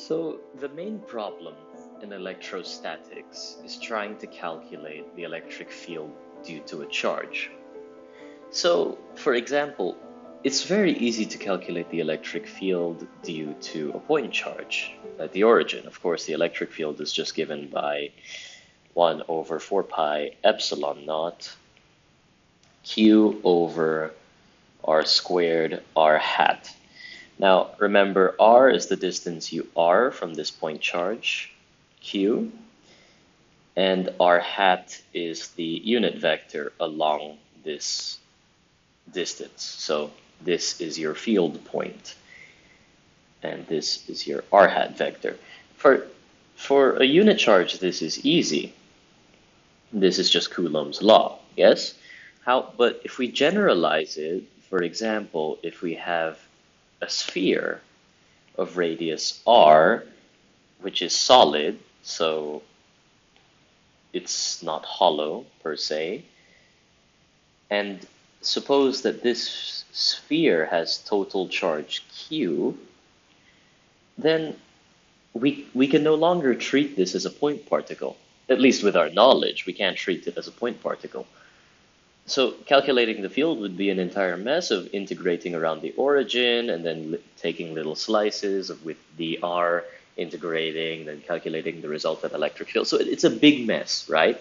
So the main problem in electrostatics is trying to calculate the electric field due to a charge. So, for example, it's very easy to calculate the electric field due to a point charge at the origin. Of course, the electric field is just given by 1 over 4 pi epsilon naught q over r squared r hat. Now, remember, r is the distance you are from this point charge, q, and r hat is the unit vector along this distance. So this is your field point, and this is your r hat vector. For a unit charge, this is easy. This is just Coulomb's law, yes? But if we generalize it, for example, if we have a sphere of radius r, which is solid, so it's not hollow per se, and suppose that this sphere has total charge q, then we can no longer treat this as a point particle. At least with our knowledge, we can't treat it as a point particle. So calculating the field would be an entire mess of integrating around the origin and then taking little slices with dr, integrating, then calculating the resultant electric field. So it's a big mess, right?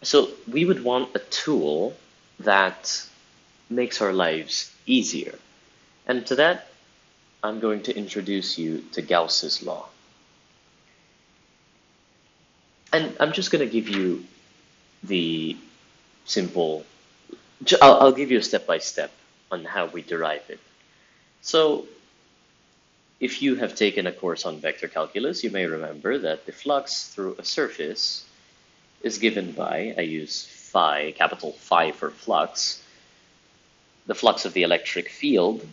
So we would want a tool that makes our lives easier. And to that, I'm going to introduce you to Gauss's law. And I'm just going to give you the simple, I'll give you a step-by-step on how we derive it. So if you have taken a course on vector calculus, you may remember that the flux through a surface is given by, I use phi, capital Phi for flux. The flux of the electric field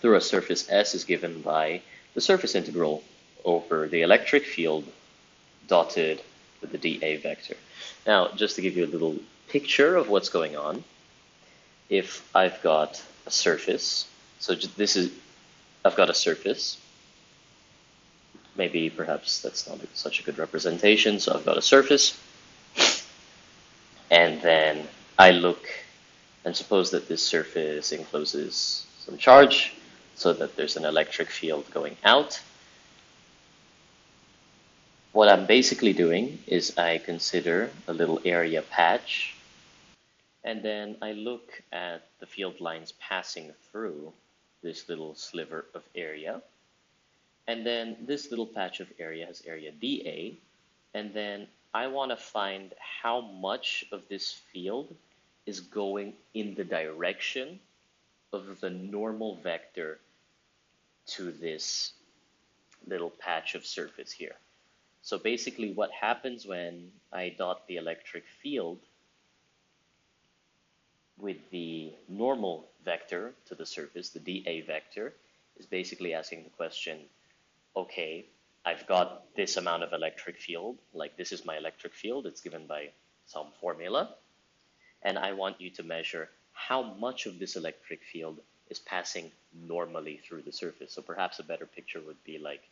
through a surface S is given by the surface integral over the electric field dotted with the dA vector. Now, just to give you a little picture of what's going on, if I've got a surface, so I've got a surface, maybe perhaps that's not such a good representation, so I've got a surface, and then I look and suppose that this surface encloses some charge so that there's an electric field going out. What I'm basically doing is I consider a little area patch, and then I look at the field lines passing through this little sliver of area. And then this little patch of area has area dA, and then I want to find how much of this field is going in the direction of the normal vector to this little patch of surface here. So basically what happens when I dot the electric field with the normal vector to the surface, the dA vector, is basically asking the question, okay, I've got this amount of electric field, like this is my electric field, it's given by some formula, and I want you to measure how much of this electric field is passing normally through the surface. So perhaps a better picture would be like,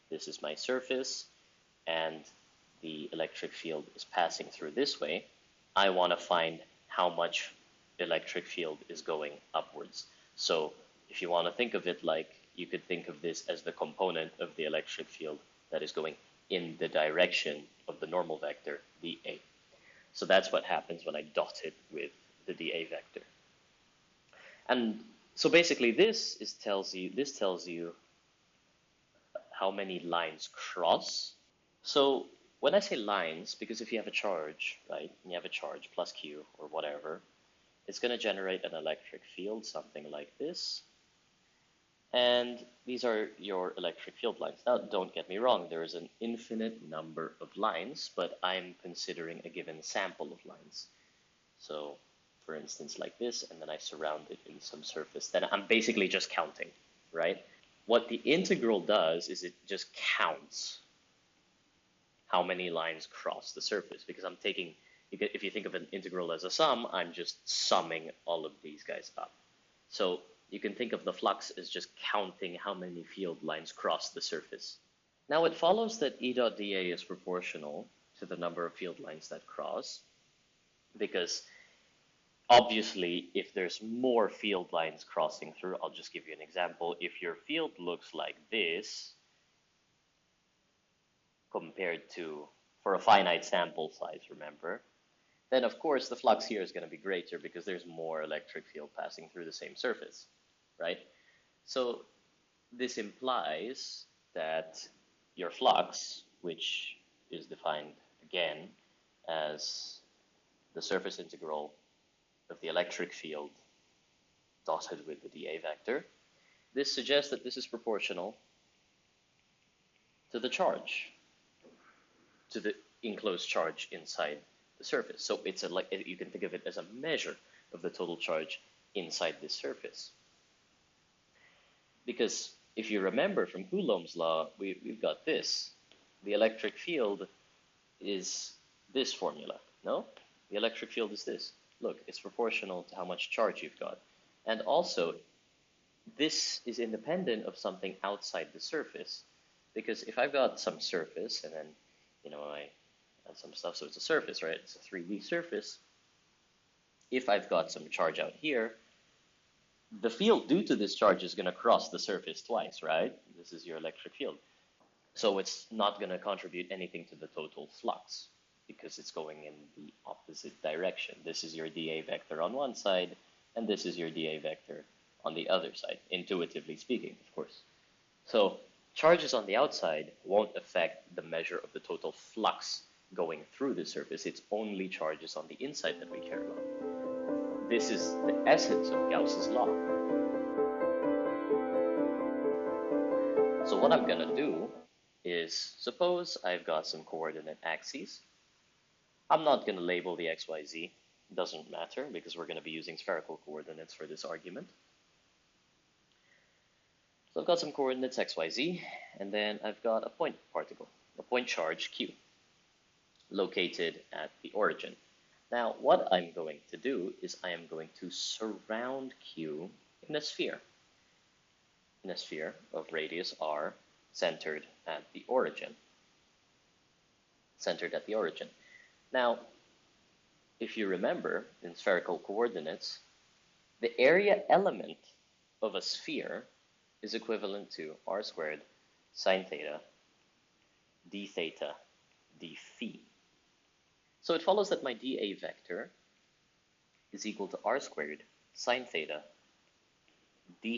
this is my surface, and the electric field is passing through this way. I want to find how much electric field is going upwards. So if you want to think of it like, you could think of this as the component of the electric field that is going in the direction of the normal vector, dA. So that's what happens when I dot it with the dA vector. And so basically this tells you how many lines cross. So when I say lines, because if you have a charge, right, and you have a charge plus Q or whatever, it's going to generate an electric field, something like this. And these are your electric field lines. Now, don't get me wrong, there is an infinite number of lines, but I'm considering a given sample of lines. So, for instance, like this, and then I surround it in some surface. Then I'm basically just counting, right? What the integral does is it just counts how many lines cross the surface, because I'm taking, if you think of an integral as a sum, I'm just summing all of these guys up. So You can think of the flux as just counting how many field lines cross the surface. Now it follows that E dot dA is proportional to the number of field lines that cross, because obviously if there's more field lines crossing through, I'll just give you an example. If your field looks like this, compared to, for a finite sample size, remember, then of course the flux here is going to be greater because there's more electric field passing through the same surface, right? So this implies that your flux, which is defined again as the surface integral of the electric field dotted with the dA vector, this suggests that this is proportional to the charge, to the enclosed charge inside the surface. So it's like you can think of it as a measure of the total charge inside this surface. Because if you remember from Coulomb's law, we've got this. The electric field is this formula, no? The electric field is this. Look, it's proportional to how much charge you've got. And also, this is independent of something outside the surface. Because if I've got some surface, and then, I add some stuff, so it's a surface, right? It's a 3D surface. If I've got some charge out here, the field due to this charge is going to cross the surface twice, right? This is your electric field. So it's not going to contribute anything to the total flux because it's going in the opposite direction. This is your dA vector on one side, and this is your dA vector on the other side, intuitively speaking, of course. So charges on the outside won't affect the measure of the total flux going through the surface. It's only charges on the inside that we care about. This is the essence of Gauss's law. So what I'm going to do is, suppose I've got some coordinate axes. I'm not going to label the x, y, z. Doesn't matter because we're going to be using spherical coordinates for this argument. So I've got some coordinates x, y, z, and then I've got a point particle, a point charge q, located at the origin. Now, what I'm going to do is I am going to surround q in a sphere of radius r, centered at the origin. Now, if you remember, in spherical coordinates, the area element of a sphere is equivalent to r squared sine theta d phi. So it follows that my dA vector is equal to r squared sine theta d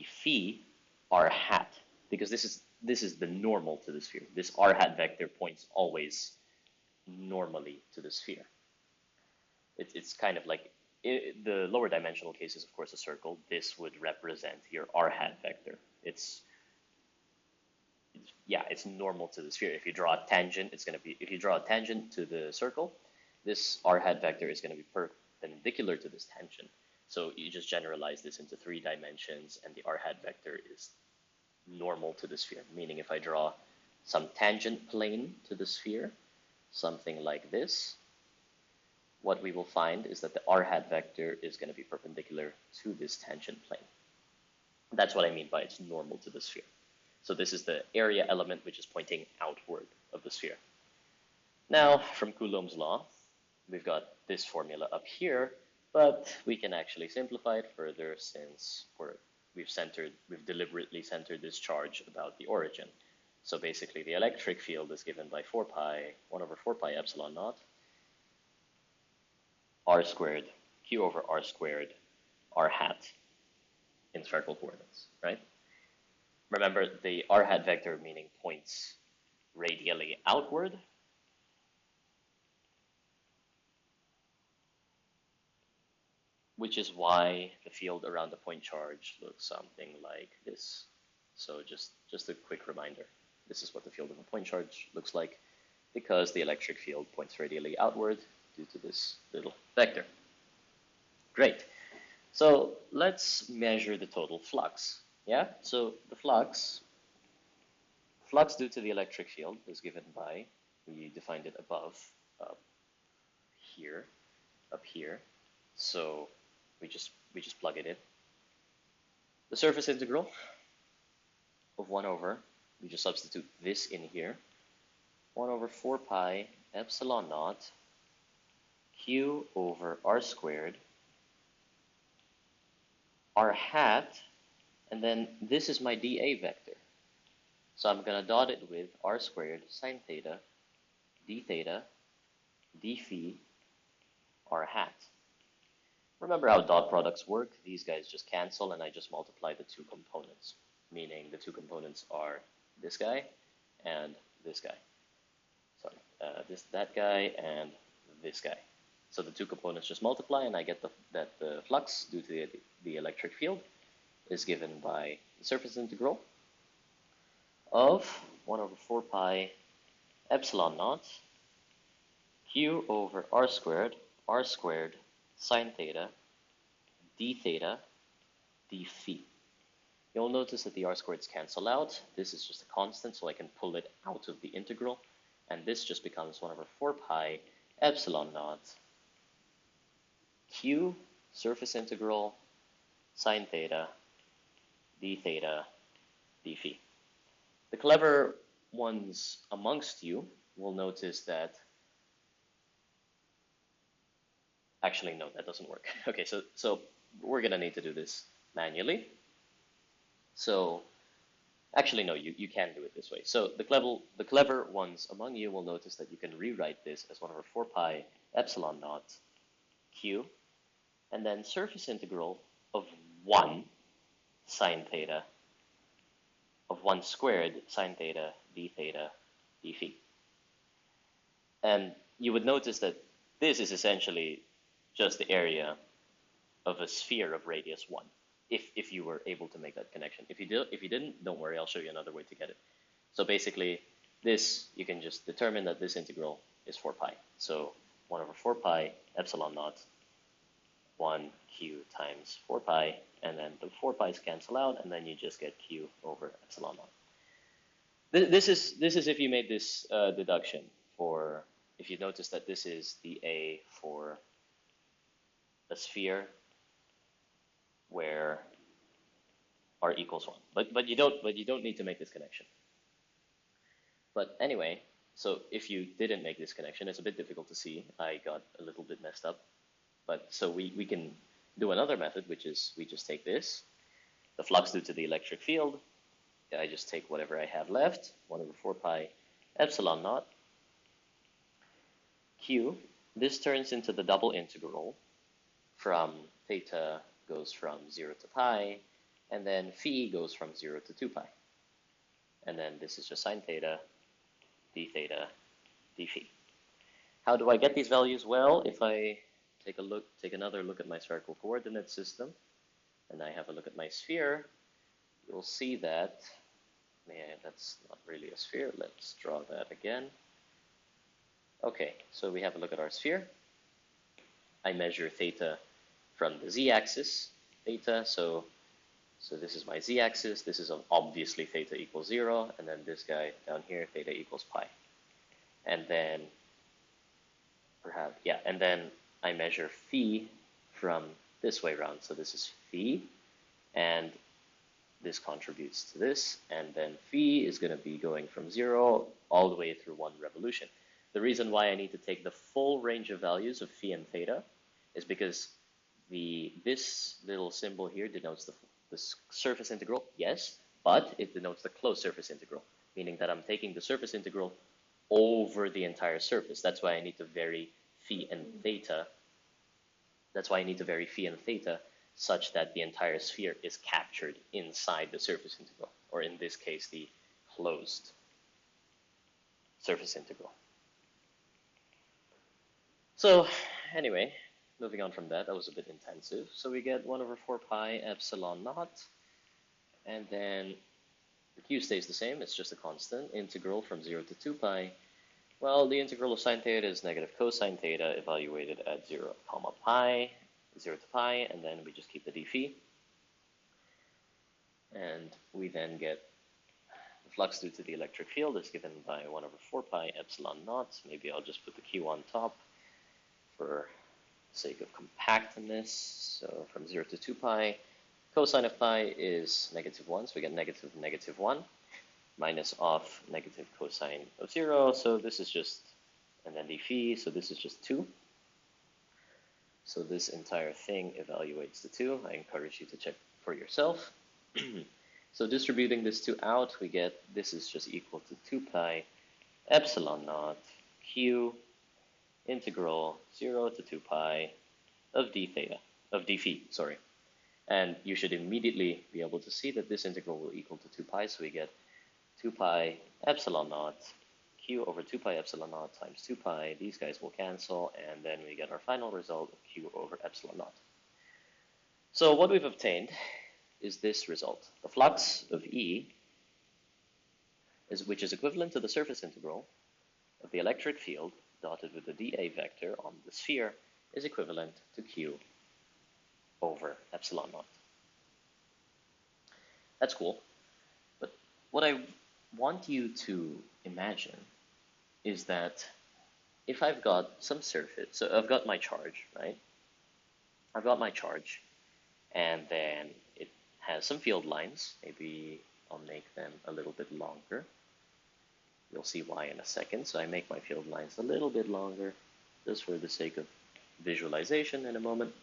phi r hat, because this is the normal to the sphere. This r hat vector points always normally to the sphere. It's kind of like, the lower dimensional case is of course a circle. This would represent your r hat vector. It's normal to the sphere. If you draw a tangent, if you draw a tangent to the circle, this r hat vector is going to be perpendicular to this tangent. So you just generalize this into 3 dimensions, and the r hat vector is normal to the sphere, meaning if I draw some tangent plane to the sphere, something like this, what we will find is that the r hat vector is going to be perpendicular to this tangent plane. That's what I mean by it's normal to the sphere. So this is the area element which is pointing outward of the sphere. Now, from Coulomb's law, we've got this formula up here, but we can actually simplify it further since we've deliberately centered this charge about the origin. So basically the electric field is given by 1 over 4 pi epsilon naught, r squared, q over r squared, r hat in spherical coordinates, right? Remember the r hat vector meaning points radially outward. Which is why the field around the point charge looks something like this. So just a quick reminder. This is what the field of a point charge looks like because the electric field points radially outward due to this little vector. Great. So let's measure the total flux. Yeah, so the flux due to the electric field is given by, we defined it above, up here. So we just plug it in. The surface integral of 1 over, we just substitute this in here, 1 over 4 pi epsilon naught q over r squared, r hat, and then this is my dA vector. So I'm going to dot it with r squared sine theta, d theta, d phi, r hat. Remember how dot products work? These guys just cancel and I just multiply the two components, meaning the two components are this guy and this guy. Sorry, that guy and this guy. So the two components just multiply and I get that the flux due to the electric field is given by the surface integral of 1 over 4 pi epsilon naught q over r squared sine theta, d theta, d phi. You'll notice that the r squareds cancel out. This is just a constant, so I can pull it out of the integral. And this just becomes 1 over 4 pi epsilon naught q surface integral sine theta, d theta, d phi. The clever ones amongst you will notice that, actually no, that doesn't work. Okay, so we're gonna need to do this manually. So actually no, you can do it this way. So the clever ones among you will notice that you can rewrite this as 1 over 4 pi epsilon naught q, and then surface integral of 1 sine theta of 1 squared sine theta, d theta, d phi. And you would notice that this is essentially just the area of a sphere of radius 1, if you were able to make that connection. If you didn't, don't worry, I'll show you another way to get it. So basically, this, you can just determine that this integral is 4 pi. So 1 over 4 pi epsilon naught 1 q times 4 pi, and then the 4 pi's cancel out, and then you just get q over epsilon naught. This is if you made this deduction for, if you notice that this is the A for a sphere where r equals 1. But you don't need to make this connection. But anyway, so if you didn't make this connection, it's a bit difficult to see. I got a little bit messed up. But so we can do another method, which is we just take this, the flux due to the electric field. I just take whatever I have left, 1 over 4 pi epsilon naught q. This turns into the double integral from theta goes from 0 to pi, and then phi goes from 0 to 2 pi. And then this is just sine theta, d theta, d phi. How do I get these values? Well, if I take another look at my spherical coordinate system, and I have a look at my sphere, you'll see that, that's not really a sphere. Let's draw that again. Okay, so we have a look at our sphere. I measure theta from the z-axis, theta, so this is my z-axis. This is obviously theta equals 0, and then this guy down here, theta equals pi. And then, and then I measure phi from this way around. So this is phi, and this contributes to this, and then phi is going to be going from 0 all the way through 1 revolution. The reason why I need to take the full range of values of phi and theta is because this little symbol here denotes the surface integral, yes, but it denotes the closed surface integral, meaning that I'm taking the surface integral over the entire surface. That's why I need to vary phi and theta. That's why I need to vary phi and theta such that the entire sphere is captured inside the surface integral, or in this case, the closed surface integral. So anyway, moving on from that was a bit intensive. So we get 1 over 4 pi epsilon naught, and then the q stays the same, it's just a constant, integral from 0 to 2 pi. Well, the integral of sine theta is negative cosine theta evaluated at 0 to pi, and then we just keep the d phi. And we then get the flux due to the electric field is given by 1 over 4 pi epsilon naught. Maybe I'll just put the q on top for sake of compactness, so from 0 to 2 pi, cosine of pi is -1, so we get -1 minus of negative cosine of 0, so this is just, and then d phi, so this is just 2. So this entire thing evaluates to 2. I encourage you to check for yourself. So distributing this 2 out, we get this is just equal to 2 pi epsilon naught q integral 0 to 2 pi of d theta, of d phi, sorry. And you should immediately be able to see that this integral will equal to 2 pi, so we get 2 pi epsilon naught q over 2 pi epsilon naught times 2 pi. These guys will cancel, and then we get our final result of q over epsilon naught. So what we've obtained is this result. The flux of E, which is equivalent to the surface integral of the electric field dotted with the dA vector on the sphere, is equivalent to q over epsilon naught. That's cool. But what I want you to imagine is that if I've got some surface, so I've got my charge, right? I've got my charge, and then it has some field lines. Maybe I'll make them a little bit longer. You'll see why in a second. So I make my field lines a little bit longer, just for the sake of visualization in a moment.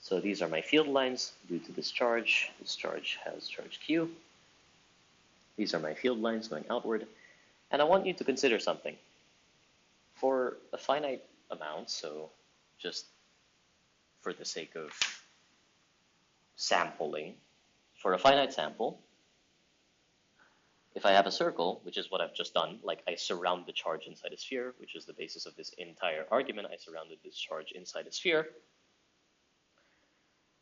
So these are my field lines due to this charge. This charge has charge Q. These are my field lines going outward. And I want you to consider something. For a finite amount, so just for the sake of sampling, for a finite sample, if I have a circle, which is what I've just done, like I surround the charge inside a sphere, which is the basis of this entire argument, I surrounded this charge inside a sphere.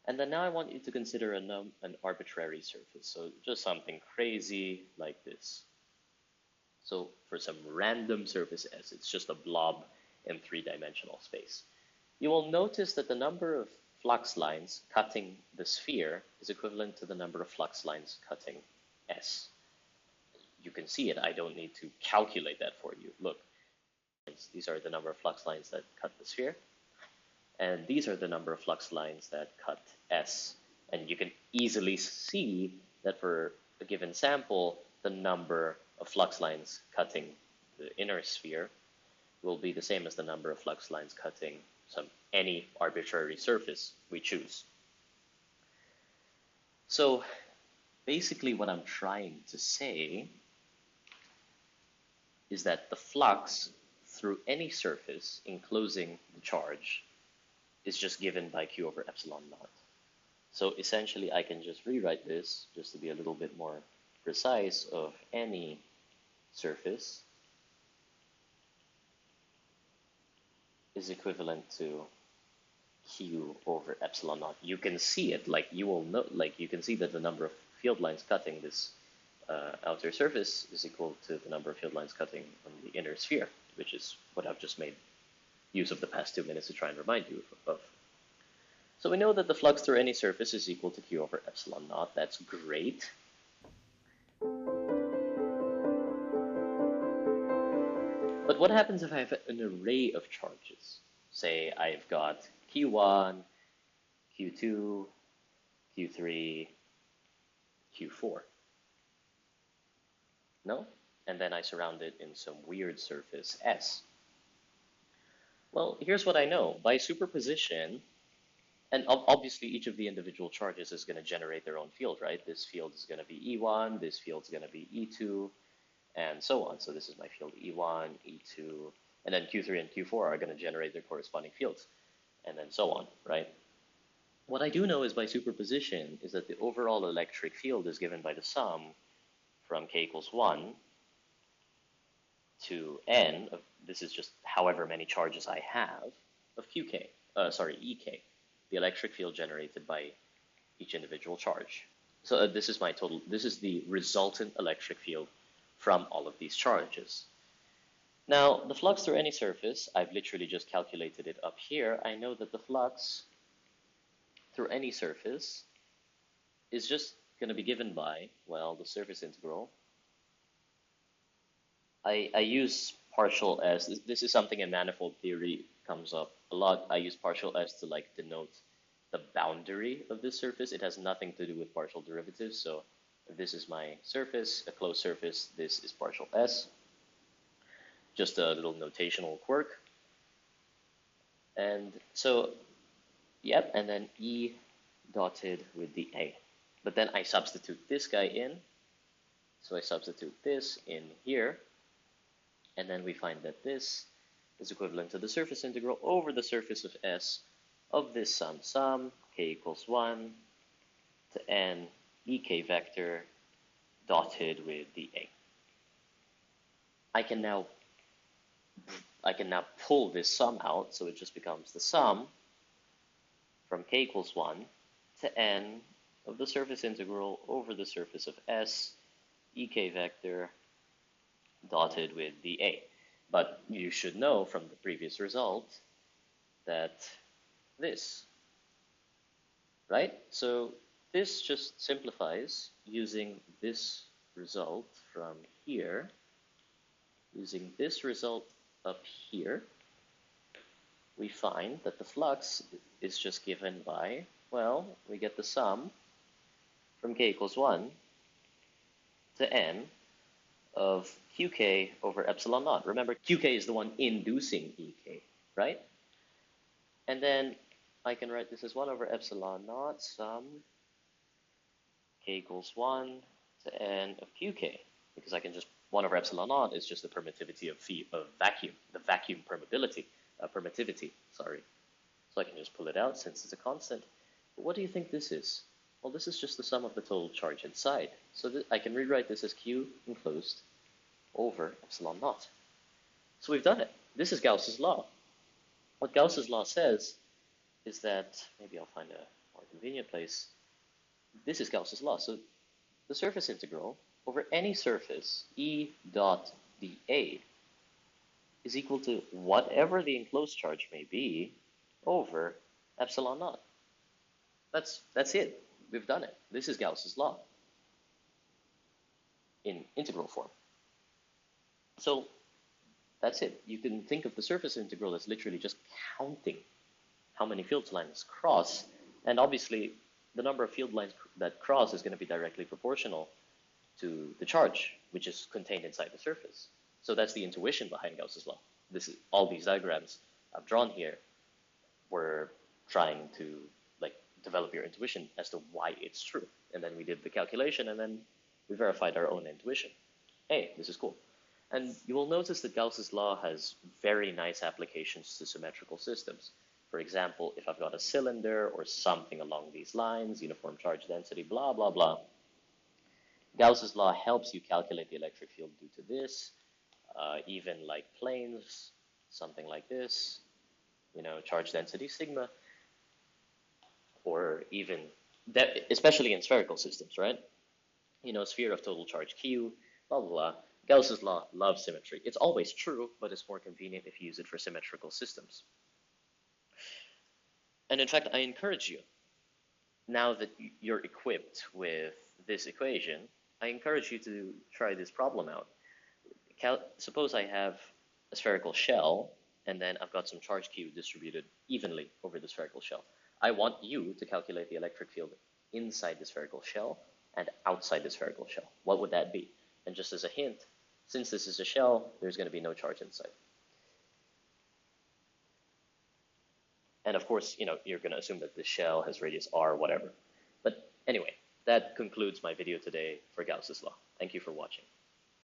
And then now I want you to consider an arbitrary surface, so just something crazy like this. So for some random surface S, it's just a blob in three-dimensional space. You will notice that the number of flux lines cutting the sphere is equivalent to the number of flux lines cutting S. You can see it. I don't need to calculate that for you. Look, these are the number of flux lines that cut the sphere. And these are the number of flux lines that cut S. And you can easily see that for a given sample, the number of flux lines cutting the inner sphere will be the same as the number of flux lines cutting any arbitrary surface we choose. So basically what I'm trying to say is that the flux through any surface enclosing the charge is just given by q over epsilon naught. So essentially I can just rewrite this just to be a little bit more precise of any surface is equivalent to q over epsilon naught. You can see it, like you will know, like you can see that the number of field lines cutting this outer surface is equal to the number of field lines cutting on the inner sphere, which is what I've just made use of the past 2 minutes to try and remind you of. So we know that the flux through any surface is equal to q over epsilon naught. That's great. But what happens if I have an array of charges? Say I've got Q1, Q2, Q3, Q4. No? And then I surround it in some weird surface S. Well, here's what I know. By superposition, and obviously each of the individual charges is going to generate their own field, right? This field is going to be E1, this field is going to be E2, and so on. So this is my field E1, E2, and then Q3 and Q4 are going to generate their corresponding fields, and then so on, right? What I do know is by superposition is that the overall electric field is given by the sum from k equals 1 to n, this is just however many charges I have, of EK, the electric field generated by each individual charge. So this is my total, this is the resultant electric field from all of these charges. Now, the flux through any surface, I've literally just calculated it up here. I know that the flux through any surface is just going to be given by, well, the surface integral. I use partial S. This is something in manifold theory comes up a lot. I use partial s to like denote the boundary of this surface. It has nothing to do with partial derivatives. So if this is my surface, a closed surface, this is partial s. Just a little notational quirk. And so, yep, and then E dotted with the A. But then I substitute this guy in. So I substitute this in here. And then we find that this is equivalent to the surface integral over the surface of S of this sum k equals 1 to n ek vector dotted with the A. I can now pull this sum out, so it just becomes the sum from k equals 1 to n of the surface integral over the surface of S ek vector dotted with the A. But you should know from the previous result that this, right? So this just simplifies using this result from here, using this result up here, we find that the flux is just given by, well, we get the sum from k equals 1 to n of qk over epsilon naught. Remember, qk is the one inducing ek, right? And then I can write this as 1 over epsilon naught sum k equals 1 to n of qk, because I can just 1 over epsilon naught is just the permittivity of vacuum, the vacuum permittivity, sorry. So I can just pull it out since it's a constant. But what do you think this is? Well, this is just the sum of the total charge inside. So I can rewrite this as Q enclosed over epsilon naught. So we've done it. This is Gauss's law. What Gauss's law says is that, maybe I'll find a more convenient place. This is Gauss's law. So the surface integral over any surface, E dot dA, is equal to whatever the enclosed charge may be over epsilon naught. That's it. We've done it. This is Gauss's law in integral form. So that's it. You can think of the surface integral as literally just counting how many field lines cross. And obviously, the number of field lines that cross is going to be directly proportional to the charge, which is contained inside the surface. So that's the intuition behind Gauss's law. This is all these diagrams I've drawn here. We're trying to develop your intuition as to why it's true. And then we did the calculation, and then we verified our own intuition. Hey, this is cool. And you will notice that Gauss's law has very nice applications to symmetrical systems. For example, if I've got a cylinder or something along these lines, uniform charge density, blah, blah, blah, Gauss's law helps you calculate the electric field due to this, even like planes, something like this, charge density sigma, or even, especially in spherical systems, right? Sphere of total charge Q, blah, blah, blah. Gauss's law loves symmetry. It's always true, but it's more convenient if you use it for symmetrical systems. And in fact, I encourage you, now that you're equipped with this equation, I encourage you to try this problem out. Suppose I have a spherical shell, and then I've got some charge Q distributed evenly over the spherical shell. I want you to calculate the electric field inside the spherical shell and outside the spherical shell. What would that be? And just as a hint, since this is a shell, there's going to be no charge inside. And of course, you're going to assume that the shell has radius r, whatever. But anyway, that concludes my video today for Gauss's law. Thank you for watching.